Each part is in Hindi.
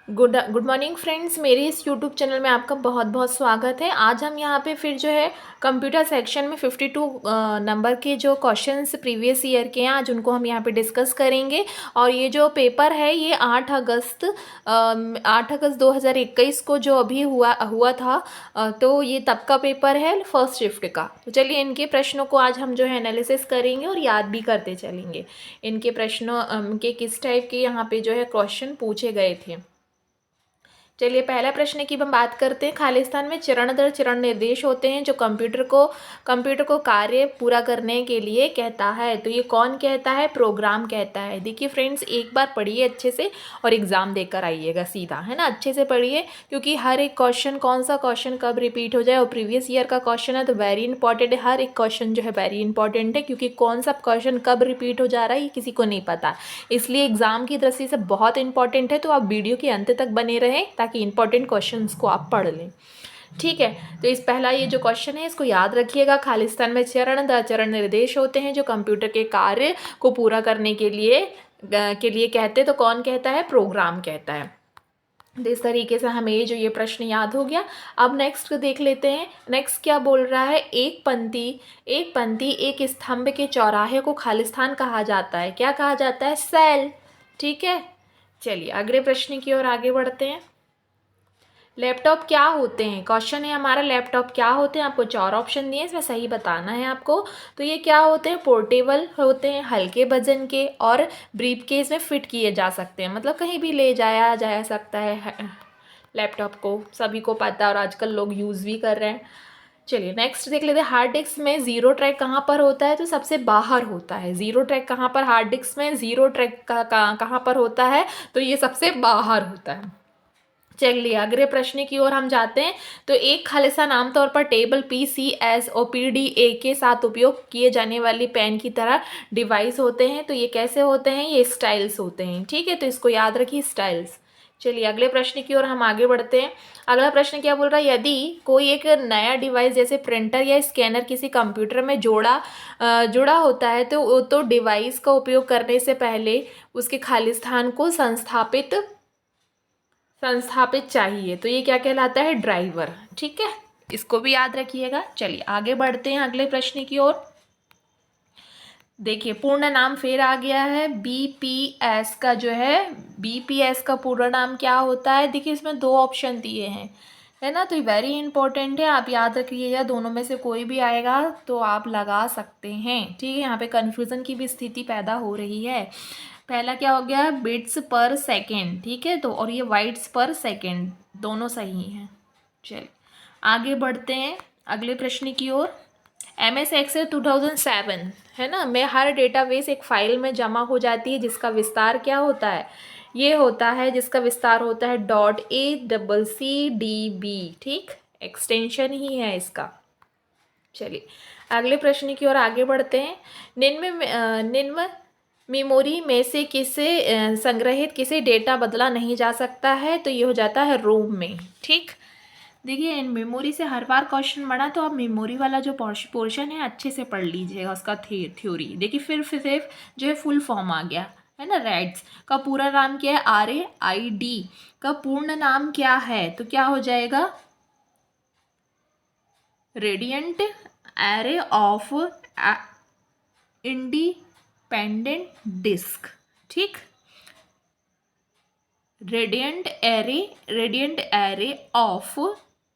गुड मॉर्निंग फ्रेंड्स, मेरे इस यूट्यूब चैनल में आपका बहुत बहुत स्वागत है। आज हम यहाँ पे फिर जो है कंप्यूटर सेक्शन में 52 नंबर के जो क्वेश्चंस प्रीवियस ईयर के हैं, आज उनको हम यहाँ पे डिस्कस करेंगे। और ये जो पेपर है ये 8 अगस्त 2021 को जो अभी हुआ था, तो ये तब का पेपर है फर्स्ट शिफ्ट का। तो चलिए इनके प्रश्नों को आज हम जो है एनालिसिस करेंगे और याद भी करते चलेंगे। इनके प्रश्नों के किस टाइप के यहाँ पे जो है क्वेश्चन पूछे गए थे। चलिए पहला प्रश्न की हम बात करते हैं। खालिस्तान में चरण दर चरण निर्देश होते हैं जो कंप्यूटर को कार्य पूरा करने के लिए कहता है। तो ये कौन कहता है? प्रोग्राम कहता है। देखिए फ्रेंड्स, एक बार पढ़िए अच्छे से और एग्ज़ाम देकर आइएगा सीधा, है ना। अच्छे से पढ़िए क्योंकि हर एक क्वेश्चन, कौन सा क्वेश्चन कब रिपीट हो जाए, और प्रीवियस ईयर का क्वेश्चन है तो वेरी इंपॉर्टेंट है। हर एक क्वेश्चन जो है वेरी इंपॉर्टेंट है क्योंकि कौन सा क्वेश्चन कब रिपीट हो जा रहा है ये किसी को नहीं पता, इसलिए एग्ज़ाम की दृष्टि से बहुत इंपॉर्टेंट है। तो आप वीडियो के अंत तक बने रहें ताकि इंपॉर्टेंट क्वेश्चंस को आप पढ़ लें। ठीक है, तो इस पहला ये जो क्वेश्चन है इसको याद रखिएगा। खालिस्तान में चरण दर चरण निर्देश होते हैं जो कंप्यूटर के कार्य को पूरा करने के लिए कहते हैं। तो कौन कहता है? प्रोग्राम कहता है। तो इस तरीके से हमें जो ये प्रश्न याद हो गया। अब नेक्स्ट देख लेते हैं। नेक्स्ट क्या बोल रहा है? एक पंक्ति एक स्तंभ के चौराहे को खालिस्तान कहा जाता है। क्या कहा जाता है? सेल। ठीक है, चलिए अगले प्रश्न की ओर आगे बढ़ते हैं। लैपटॉप क्या होते हैं? क्वेश्चन है हमारा, लैपटॉप क्या होते हैं। आपको 4 ऑप्शन दिए, इसमें सही बताना है आपको। तो ये क्या होते हैं? पोर्टेबल होते हैं, हल्के वजन के, और ब्रीफ केस में फिट किए जा सकते हैं, मतलब कहीं भी ले जाया जा सकता है। लैपटॉप को सभी को पता है और आजकल लोग यूज़ भी कर रहे हैं। चलिए नेक्स्ट देख लेते हैं। हार्ड डिस्क में जीरो ट्रैक कहाँ पर होता है? तो सबसे बाहर होता है। जीरो ट्रैक कहाँ पर? हार्ड डिस्क में जीरो ट्रैक कहाँ पर होता है? तो ये सबसे बाहर होता है। चलिए अगले प्रश्न की ओर हम जाते हैं। तो एक खालिस्तान आमतौर पर टेबल PCS और PDA के साथ उपयोग किए जाने वाली पेन की तरह डिवाइस होते हैं। तो ये कैसे होते हैं? ये स्टाइल्स होते हैं। ठीक है, तो इसको याद रखिए, स्टाइल्स। चलिए अगले प्रश्न की ओर हम आगे बढ़ते हैं। अगला प्रश्न क्या बोल रहा है? यदि कोई एक नया डिवाइस जैसे प्रिंटर या स्कैनर किसी कंप्यूटर में जुड़ा होता है तो डिवाइस का उपयोग करने से पहले उसके खालिस्तान को संस्थापित चाहिए। तो ये क्या कहलाता है? ड्राइवर। ठीक है, इसको भी याद रखिएगा। चलिए आगे बढ़ते हैं अगले प्रश्न की ओर। देखिए पूर्ण नाम फिर आ गया है। BPS का जो है, BPS का पूर्ण नाम क्या होता है? देखिए इसमें 2 ऑप्शन दिए हैं, है ना। तो ये वेरी इंपॉर्टेंट है, आप याद रखिएगा। दोनों में से कोई भी आएगा तो आप लगा सकते हैं। ठीक है, यहाँ पे कन्फ्यूज़न की भी स्थिति पैदा हो रही है। पहला क्या हो गया? बिट्स पर सेकेंड। ठीक है, तो और ये वाइट्स पर सेकेंड, दोनों सही हैं। चलिए आगे बढ़ते हैं अगले प्रश्न की ओर। MS Excel 2007, है ना, में हर डेटाबेस एक फाइल में जमा हो जाती है जिसका विस्तार क्या होता है? ये होता है, जिसका विस्तार होता है .ACCDB। ठीक, एक्सटेंशन ही है इसका। चलिए अगले प्रश्न की ओर आगे बढ़ते हैं। निम्न मेमोरी में से संग्रहित किसे डेटा बदला नहीं जा सकता है? तो ये हो जाता है रोम में। ठीक, देखिए इन मेमोरी से हर बार क्वेश्चन बना, तो आप मेमोरी वाला जो पोर्शन है अच्छे से पढ़ लीजिएगा उसका थ्योरी। देखिए फिर सिर्फ जो है फुल फॉर्म आ गया, है ना। रैड्स का पूरा नाम क्या है? RAID का पूर्ण नाम क्या है? तो क्या हो जाएगा? Radiant array of independent disk. ठीक, radiant array of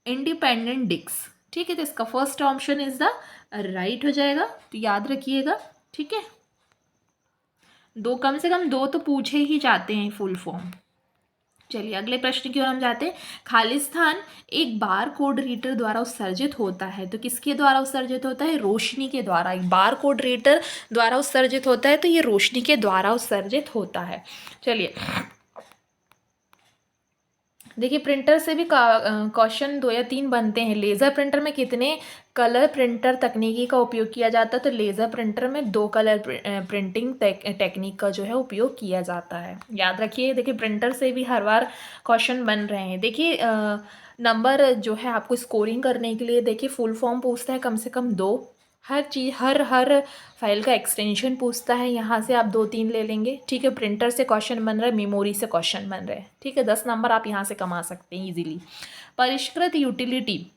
independent disk. ठीक है, तो इसका first option is the right हो जाएगा, तो याद रखिएगा। ठीक है, दो, कम से कम 2 तो पूछे ही जाते हैं फुल फॉर्म। चलिए अगले प्रश्न की ओर हम जाते हैं। खालिस्तान एक बार कोड रीडर द्वारा उत्सर्जित होता है। तो किसके द्वारा उत्सर्जित होता है? रोशनी के द्वारा। एक बार कोड रीडर द्वारा उत्सर्जित होता है तो ये रोशनी के द्वारा उत्सर्जित होता है। चलिए देखिए प्रिंटर से भी क्वेश्चन 2 या 3 बनते हैं। लेज़र प्रिंटर में कितने कलर प्रिंटर तकनीकी का उपयोग किया जाता है? तो लेज़र प्रिंटर में 2 कलर प्रिंटिंग टेक्निक का जो है उपयोग किया जाता है। याद रखिए, देखिए प्रिंटर से भी हर बार क्वेश्चन बन रहे हैं। देखिए नंबर जो है आपको स्कोरिंग करने के लिए देखिए फुल फॉर्म पूछता है कम से कम 2, हर चीज़ हर फाइल का एक्सटेंशन पूछता है, यहाँ से आप 2-3 ले लेंगे, ठीक है। प्रिंटर से क्वेश्चन बन रहा है, मेमोरी से क्वेश्चन बन रहे हैं, ठीक है। 10 नंबर आप यहाँ से कमा सकते हैं ईजिली। परिष्कृत यूटिलिटी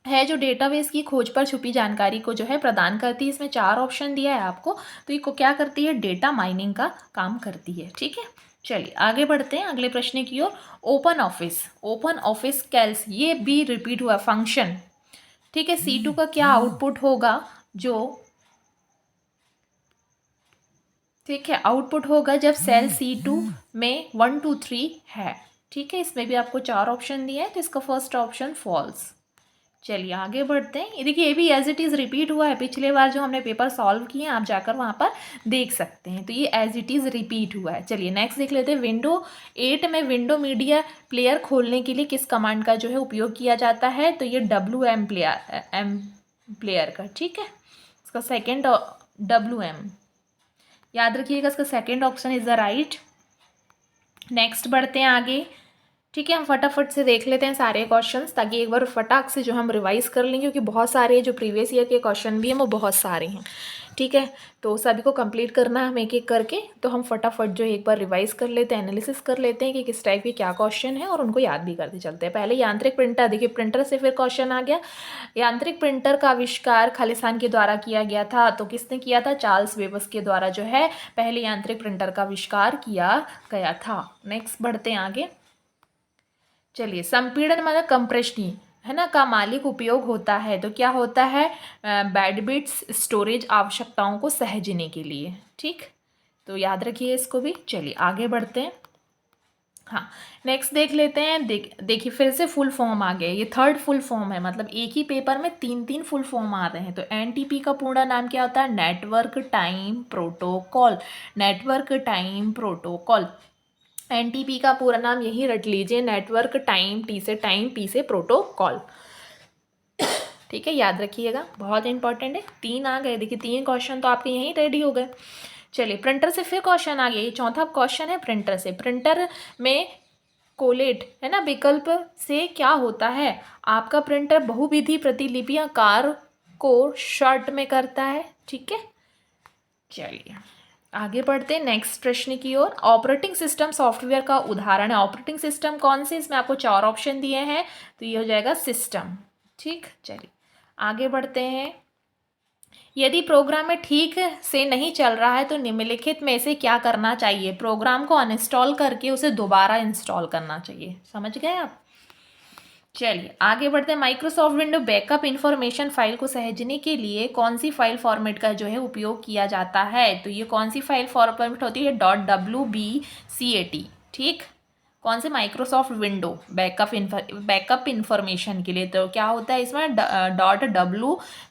है जो डेटाबेस की खोज पर छुपी जानकारी को जो है प्रदान करती है। इसमें 4 ऑप्शन दिया है आपको, तो ये को क्या करती है, डेटा माइनिंग का काम करती है, ठीक है। चलिए आगे बढ़ते हैं अगले प्रश्न की ओर। ओपन ऑफिस कैल्स, ये भी रिपीट हुआ फंक्शन, ठीक है। C2 का क्या आउटपुट होगा, जो ठीक है आउटपुट होगा जब सेल C2 में 1 2 3 है, ठीक है। इसमें भी आपको 4 ऑप्शन दिए हैं, तो इसका फर्स्ट ऑप्शन फॉल्स। चलिए आगे बढ़ते हैं। ये देखिए, ये भी एज इट इज़ रिपीट हुआ है, पिछले बार जो हमने पेपर सॉल्व किए हैं आप जाकर वहाँ पर देख सकते हैं, तो ये एज इट इज़ रिपीट हुआ है। चलिए नेक्स्ट देख लेते हैं। विंडो 8 में विंडो मीडिया प्लेयर खोलने के लिए किस कमांड का जो है उपयोग किया जाता है, तो ये WM प्लेयर का, ठीक है। इसका सेकेंड WM याद रखिएगा, इसका second option is the right. Next बढ़ते हैं आगे, ठीक है। हम फटाफट से देख लेते हैं सारे क्वेश्चंस, ताकि एक बार फटाक से जो हम रिवाइज कर लेंगे, क्योंकि बहुत सारे जो प्रीवियस ईयर के क्वेश्चन भी हैं वो बहुत सारे हैं, ठीक है। तो सभी को कंप्लीट करना है हम एक एक करके, तो हम फटाफट जो एक बार रिवाइज कर लेते हैं, एनालिसिस कर लेते हैं कि किस टाइप के क्या क्वेश्चन है, और उनको याद भी करते चलते हैं। पहले यांत्रिक प्रिंटर, देखिए प्रिंटर से फिर क्वेश्चन आ गया। यांत्रिक प्रिंटर का आविष्कार खालिस्तान के द्वारा किया गया था, तो किसने किया था, चार्ल्स बेबस के द्वारा जो है पहले यांत्रिक प्रिंटर का आविष्कार किया गया था। नेक्स्ट बढ़ते हैं आगे। चलिए, संपीड़न मतलब कंप्रेशनिंग है ना, का मालिक उपयोग होता है, तो क्या होता है, बैंडविड्थ स्टोरेज आवश्यकताओं को सहेजने के लिए, ठीक। तो याद रखिए इसको भी। चलिए आगे बढ़ते हैं। हाँ नेक्स्ट देख लेते हैं। देखिए फिर से फुल फॉर्म आ गए, ये थर्ड फुल फॉर्म है, मतलब एक ही पेपर में 3 फुल फॉर्म आ रहे हैं। तो NTP का पूरा नाम क्या होता है, network time protocol. Network time protocol, NTP का पूरा नाम यही रट लीजिए, नेटवर्क टाइम, T से टाइम, P से प्रोटोकॉल, ठीक है। याद रखिएगा, बहुत इंपॉर्टेंट है। 3 आ गए, देखिए 3 क्वेश्चन तो आपके यहीं रेडी हो गए। चलिए प्रिंटर से फिर क्वेश्चन आ गया, ये चौथा क्वेश्चन है प्रिंटर से। प्रिंटर में कोलेट है ना विकल्प से क्या होता है, आपका प्रिंटर बहुविधि प्रतिलिपियां कार्य को शॉर्ट में करता है, ठीक है। चलिए आगे बढ़ते हैं नेक्स्ट प्रश्न की ओर। ऑपरेटिंग सिस्टम सॉफ्टवेयर का उदाहरण है। ऑपरेटिंग सिस्टम कौन से, इसमें आपको 4 ऑप्शन दिए हैं, तो ये हो जाएगा सिस्टम, ठीक। चलिए आगे बढ़ते हैं। यदि प्रोग्राम में ठीक से नहीं चल रहा है तो निम्नलिखित में से क्या करना चाहिए, प्रोग्राम को अनइंस्टॉल करके उसे दोबारा इंस्टॉल करना चाहिए, समझ गए आप। चलिए आगे बढ़ते हैं। Microsoft window backup information file को सहेजने के लिए कौन सी फाइल फॉर्मेट का जो है उपयोग किया जाता है, तो ये कौन सी फाइल फॉर्मेट होती है, .wbcat, ठीक। कौन से, माइक्रोसॉफ्ट विंडो बैकअप इंफॉर्मेशन के लिए, तो क्या होता है इसमें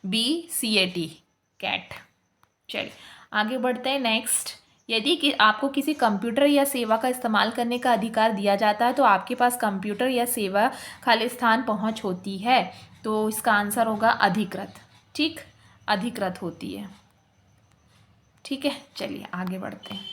.wbcat कैट। चलिए आगे बढ़ते हैं नेक्स्ट। यदि कि आपको किसी कंप्यूटर या सेवा का इस्तेमाल करने का अधिकार दिया जाता है, तो आपके पास कंप्यूटर या सेवा खालिस्तान पहुंच होती है, तो इसका आंसर होगा अधिकृत, ठीक। अधिकृत होती है, ठीक है। चलिए आगे बढ़ते हैं।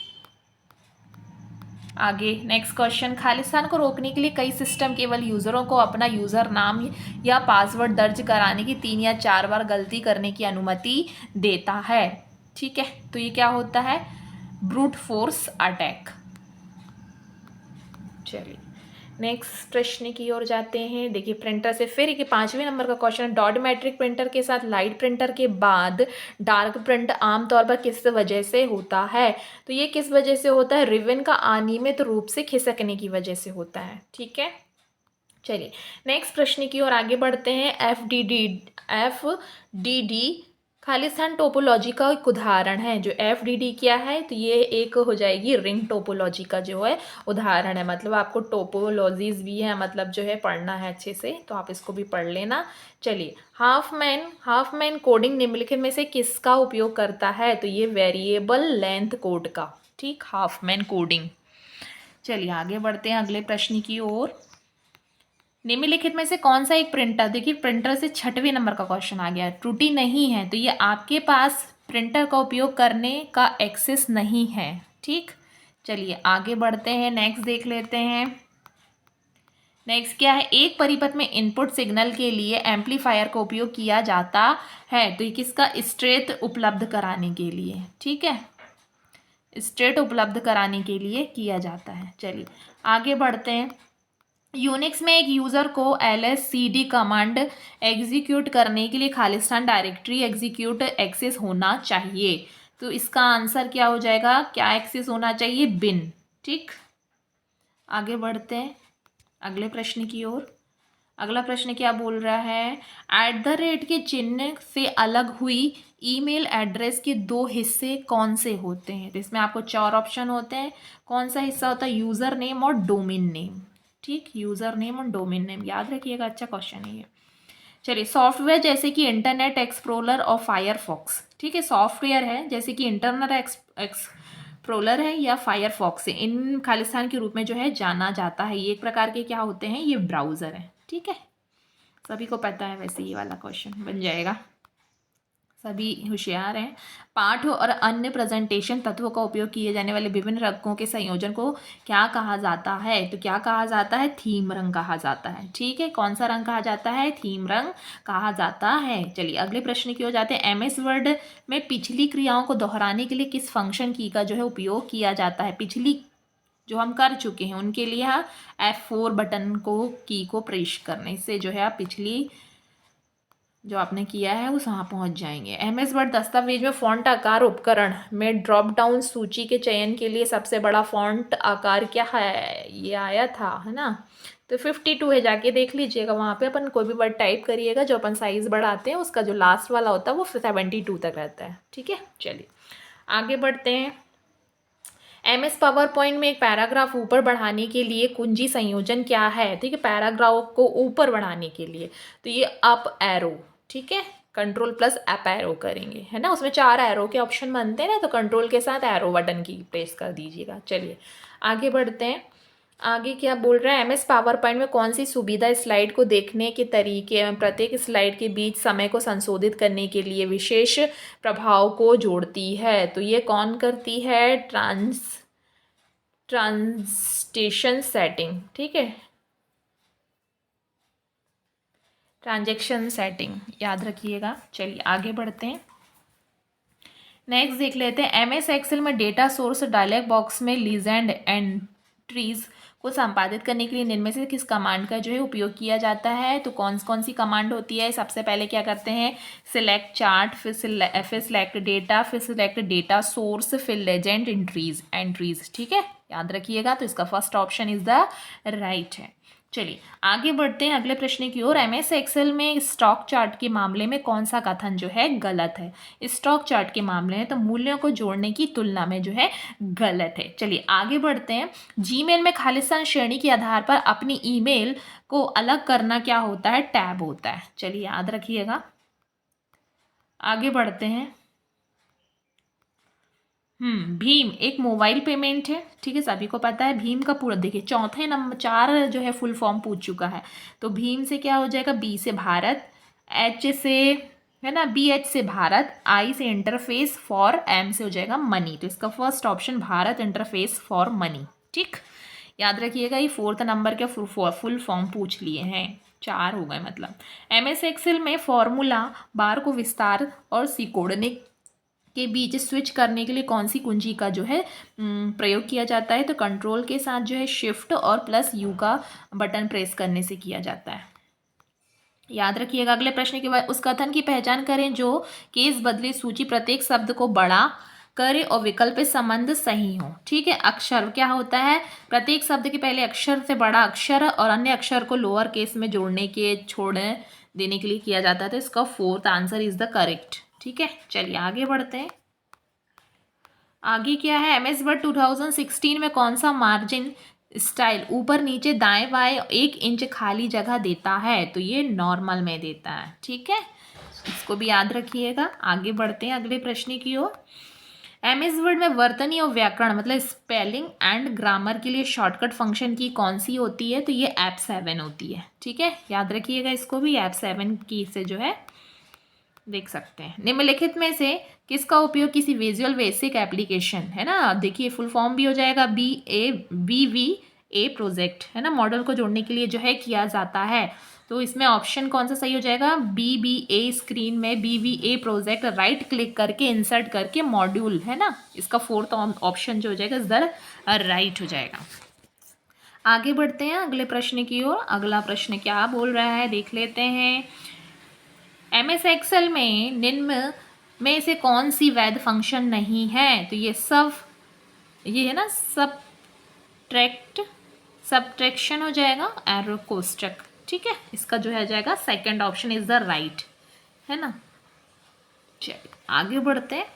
आगे नेक्स्ट क्वेश्चन। खालिस्तान को रोकने के लिए कई सिस्टम केवल यूज़रों को अपना यूज़र नाम या पासवर्ड दर्ज कराने की 3 या 4 बार गलती करने की अनुमति देता है, ठीक है। तो ये क्या होता है, ब्रूट फोर्स अटैक। चलिए नेक्स्ट प्रश्न की ओर जाते हैं। देखिए प्रिंटर से फिर एक 5वें नंबर का क्वेश्चन। डॉट मैट्रिक प्रिंटर के साथ लाइट प्रिंटर के बाद डार्क प्रिंट आमतौर पर किस वजह से होता है, तो ये किस वजह से होता है, रिबन का अनियमित रूप से खिसकने की वजह से होता है, ठीक है। चलिए नेक्स्ट प्रश्न की ओर आगे बढ़ते हैं। FDD खालिस्तान टोपोलॉजी का एक उदाहरण है। जो FDD क्या है, तो ये एक हो जाएगी रिंग टोपोलॉजी का जो है उदाहरण है। मतलब आपको टोपोलॉजीज भी है, मतलब जो है पढ़ना है अच्छे से, तो आप इसको भी पढ़ लेना। चलिए हाफमैन कोडिंग निम्नलिखित में से किसका उपयोग करता है, तो ये वेरिएबल लेंथ कोड का, ठीक, हाफमैन कोडिंग। चलिए आगे बढ़ते हैं अगले प्रश्न की ओर। निम्नलिखित में से कौन सा एक प्रिंटर, देखिए प्रिंटर से 6वें नंबर का क्वेश्चन आ गया है, त्रुटि नहीं है, तो ये आपके पास प्रिंटर का उपयोग करने का एक्सेस नहीं है, ठीक। चलिए आगे बढ़ते हैं नेक्स्ट देख लेते हैं। नेक्स्ट क्या है, एक परिपथ में इनपुट सिग्नल के लिए एम्पलीफायर का उपयोग किया जाता है, तो ये किसका, स्ट्रेट उपलब्ध कराने के लिए, ठीक है, स्ट्रेट उपलब्ध कराने के लिए किया जाता है। चलिए आगे बढ़ते हैं। यूनिक्स में एक यूज़र को lscd कमांड एग्जीक्यूट करने के लिए खालिस्तान डायरेक्टरी एग्जीक्यूट एक्सेस होना चाहिए, तो इसका आंसर क्या हो जाएगा, क्या एक्सेस होना चाहिए, बिन। ठीक, आगे बढ़ते हैं अगले प्रश्न की ओर। अगला प्रश्न क्या बोल रहा है, @ के चिन्ह से अलग हुई ईमेल एड्रेस के दो हिस्से कौन से होते हैं, तो इसमें आपको 4 ऑप्शन होते हैं। कौन सा हिस्सा होता है, यूज़र नेम और डोमेन नेम। ठीक, यूज़र नेम और डोमेन नेम याद रखिएगा, अच्छा क्वेश्चन है ये। चलिए, सॉफ्टवेयर जैसे कि इंटरनेट एक्सप्लोरर और फायरफॉक्स, ठीक है, सॉफ्टवेयर है जैसे कि इंटरनेट एक्सप्लोरर है या फायरफॉक्स है, इन खालिस्तान के रूप में जो है जाना जाता है। ये एक प्रकार के क्या होते हैं, ये ब्राउज़र है। ठीक है, सभी को पता है, वैसे ये वाला क्वेश्चन बन जाएगा, सभी होशियार हैं। पाठ और अन्य प्रेजेंटेशन तत्वों का उपयोग किए जाने वाले विभिन्न रंगों के संयोजन को क्या कहा जाता है, तो क्या कहा जाता है, थीम रंग कहा जाता है। ठीक है, कौन सा रंग कहा जाता है, थीम रंग कहा जाता है। चलिए अगले प्रश्न की ओर जाते हैं। एमएस वर्ड में पिछली क्रियाओं को दोहराने के लिए किस फंक्शन की का जो है उपयोग किया जाता है, पिछली जो हम कर चुके हैं उनके लिए F4 बटन को की को प्रेस करने से जो है आप पिछली जो आपने किया है उस वहाँ पहुँच जाएंगे। एमएस वर्ड दस्तावेज में फ़ॉन्ट आकार उपकरण में ड्रॉप डाउन सूची के चयन के लिए सबसे बड़ा फ़ॉन्ट आकार क्या है, ये आया था, है ना, तो 52 है, जाके देख लीजिएगा वहाँ पे। अपन कोई भी वर्ड टाइप करिएगा, जो अपन साइज़ बढ़ाते हैं उसका जो लास्ट वाला होता है वो 72 तक रहता है। ठीक है, चलिए आगे बढ़ते हैं। एमएस पावर पॉइंट में एक पैराग्राफ ऊपर बढ़ाने के लिए कुंजी संयोजन क्या है, ठीक है, पैराग्राफ को ऊपर बढ़ाने के लिए तो ये अप एरो, ठीक है, कंट्रोल प्लस अप एरो करेंगे, है ना, उसमें 4 एरो के ऑप्शन बनते हैं ना, तो कंट्रोल के साथ एरो बटन की प्रेस कर दीजिएगा। चलिए आगे बढ़ते हैं। आगे क्या बोल रहा है, एमएस पावर पॉइंट में कौन सी सुविधा स्लाइड को देखने के तरीके एवं प्रत्येक स्लाइड के बीच समय को संशोधित करने के लिए विशेष प्रभाव को जोड़ती है, तो ये कौन करती है, ट्रांसटेशन सेटिंग, ठीक है, ट्रांजैक्शन सेटिंग याद रखिएगा। चलिए आगे बढ़ते हैं। नेक्स्ट देख लेते हैं। एमएस एक्सेल में डेटा सोर्स डायलॉग बॉक्स में लीजेंड एंट्रीज को संपादित करने के लिए निम्न में से किस कमांड का जो है उपयोग किया जाता है, तो कौन कौन सी कमांड होती है। सबसे पहले क्या करते हैं, सिलेक्ट चार्ट, फिर सिलेक्ट डेटा, फिर सिलेक्ट डेटा सोर्स, फिर लेजेंड एंट्रीज। ठीक है, याद रखिएगा। तो इसका first option is the right है। चलिए आगे बढ़ते हैं अगले प्रश्न की ओर। एमएस एक्सेल में स्टॉक चार्ट के मामले में कौन सा कथन जो है गलत है। स्टॉक चार्ट के मामले में तो मूल्यों को जोड़ने की तुलना में जो है गलत है। चलिए आगे बढ़ते हैं। जीमेल में खालिस्तान श्रेणी के आधार पर अपनी ईमेल को अलग करना क्या होता है, टैब होता है। चलिए याद रखिएगा। आगे बढ़ते हैं। भीम एक मोबाइल पेमेंट है, ठीक है, सभी को पता है। भीम का पूरा देखिए चौथे नंबर 4 जो है फुल फॉर्म पूछ चुका है, तो भीम से क्या हो जाएगा, बी से भारत, एच से है ना, बी एच से भारत, आई से इंटरफेस, फॉर एम से हो जाएगा मनी। तो इसका first option Bharat interface for money. ठीक, याद रखिएगा। ये 4th नंबर के फुल फॉर्म पूछ लिए हैं, 4 हो गए मतलब। एमएस एक्सेल में फॉर्मूला बार को विस्तार और सिकोड़ने के बीच स्विच करने के लिए कौन सी कुंजी का जो है प्रयोग किया जाता है, तो कंट्रोल के साथ जो है शिफ्ट और प्लस यू का बटन प्रेस करने से किया जाता है। याद रखिएगा। अगले प्रश्न के बाद उस कथन की पहचान करें जो केस बदली सूची प्रत्येक शब्द को बड़ा करे और विकल्प संबंध सही हो। ठीक है, अक्षर क्या होता है, प्रत्येक शब्द के पहले अक्षर से बड़ा अक्षर और अन्य अक्षर को लोअर केस में जोड़ने के छोड़ने देने के लिए किया जाता है। तो इसका 4th answer is the correct. ठीक है, चलिए आगे बढ़ते हैं। आगे क्या है, एमएस वर्ड 2016 में कौन सा मार्जिन स्टाइल ऊपर नीचे दाएं बाएं 1 इंच खाली जगह देता है, तो ये नॉर्मल में देता है। ठीक है, इसको भी याद रखिएगा। आगे बढ़ते हैं अगले प्रश्न की ओर। एमएस वर्ड में वर्तनी और व्याकरण मतलब स्पेलिंग एंड ग्रामर के लिए शॉर्टकट फंक्शन की कौन सी होती है, तो ये F7 होती है। ठीक है, याद रखिएगा इसको भी, F7 की से जो है देख सकते हैं। निम्नलिखित में से किसका उपयोग किसी विजुअल बेसिक एप्लीकेशन, है ना, देखिए फुल फॉर्म भी हो जाएगा BAVV ए प्रोजेक्ट, है ना, मॉडल को जोड़ने के लिए जो है किया जाता है। तो इसमें ऑप्शन कौन सा सही हो जाएगा, BBA, स्क्रीन में BBA प्रोजेक्ट राइट क्लिक करके इंसर्ट करके मॉड्यूल, है ना, इसका फोर्थ ऑप्शन जो हो जाएगा इधर राइट हो जाएगा। आगे बढ़ते हैं अगले प्रश्न की ओर। अगला प्रश्न क्या बोल रहा है देख लेते हैं। MS एक्सेल में निम्न में से कौन सी वैध फंक्शन नहीं है, तो ये है ना सब्ट्रैक्शन हो जाएगा, एरो कोष्टक, ठीक है, इसका जो है जाएगा second option is the right, है ना। चलिए आगे बढ़ते हैं।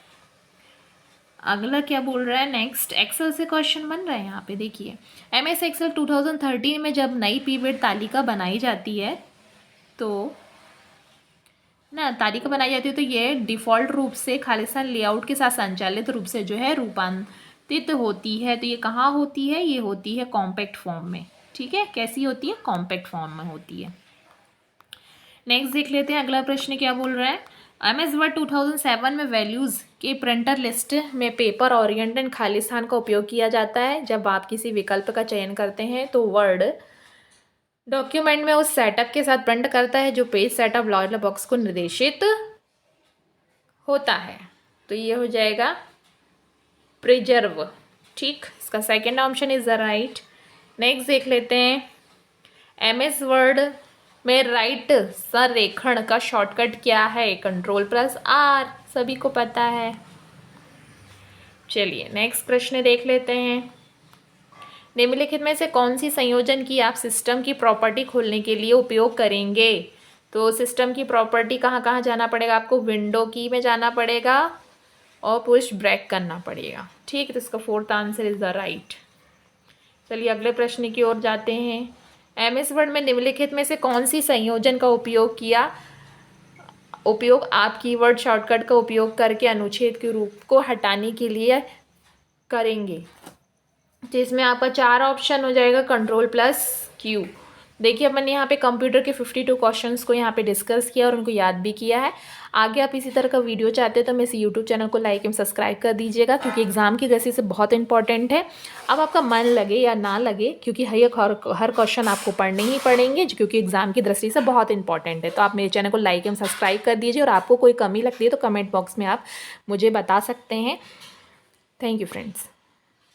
अगला क्या बोल रहा है नेक्स्ट, एक्सेल से क्वेश्चन बन रहा है यहाँ पे देखिए। MS एक्सेल 2013 में जब नई पीरियड तालिका बनाई जाती है तो तो ये डिफ़ॉल्ट रूप से खालिस्तान लेआउट के साथ संचालित रूप से जो है रूपांतरित होती है। तो ये कहाँ होती है, ये होती है कॉम्पैक्ट फॉर्म में, ठीक है, कैसी होती है, कॉम्पैक्ट फॉर्म में होती है। नेक्स्ट देख लेते हैं अगला प्रश्न क्या बोल रहा है। MS वर्ड 2007 में वैल्यूज़ के प्रिंटर लिस्ट में पेपर ओरिएंटेड खालिस्तान का उपयोग किया जाता है। जब आप किसी विकल्प का चयन करते हैं तो वर्ड डॉक्यूमेंट में उस सेटअप के साथ प्रिंट करता है जो पेज सेटअप लॉयर बॉक्स को निर्देशित होता है। तो ये हो जाएगा प्रिजर्व, ठीक, इसका second option is the right. Next देख लेते हैं। MS वर्ड में राइट संरेखण का शॉर्टकट क्या है, Ctrl+R, सभी को पता है। चलिए नेक्स्ट प्रश्न देख लेते हैं। निम्नलिखित में से कौन सी संयोजन की आप सिस्टम की प्रॉपर्टी खोलने के लिए उपयोग करेंगे। तो सिस्टम की प्रॉपर्टी कहाँ कहाँ जाना पड़ेगा आपको, विंडो की में जाना पड़ेगा और पुश ब्रेक करना पड़ेगा, ठीक, तो इसका fourth answer is the right. चलिए अगले प्रश्न की ओर जाते हैं। MS वर्ड में निम्नलिखित में से कौन सी संयोजन का उपयोग आप कीवर्ड शॉर्टकट का उपयोग करके अनुच्छेद के रूप को हटाने के लिए करेंगे। जिसमें आपका 4 ऑप्शन हो जाएगा Ctrl+Q। देखिए अपन यहाँ पे कंप्यूटर के 52 क्वेश्चंस को यहाँ पे डिस्कस किया और उनको याद भी किया है। आगे आप इसी तरह का वीडियो चाहते हैं तो मेरे यूट्यूब चैनल को लाइक एंड सब्सक्राइब कर दीजिएगा, क्योंकि एग्जाम की दृष्टि से बहुत इंपॉर्टेंट है। अब आपका मन लगे या ना लगे, क्योंकि हर क्वेश्चन आपको पढ़ने ही पड़ेंगे, क्योंकि एग्जाम की दृष्टि से बहुत इंपॉर्टेंट है। तो आप मेरे चैनल को लाइक एंड सब्सक्राइब कर दीजिए, और आपको कोई कमी लगती है तो कमेंट बॉक्स में आप मुझे बता सकते हैं। Thank you friends.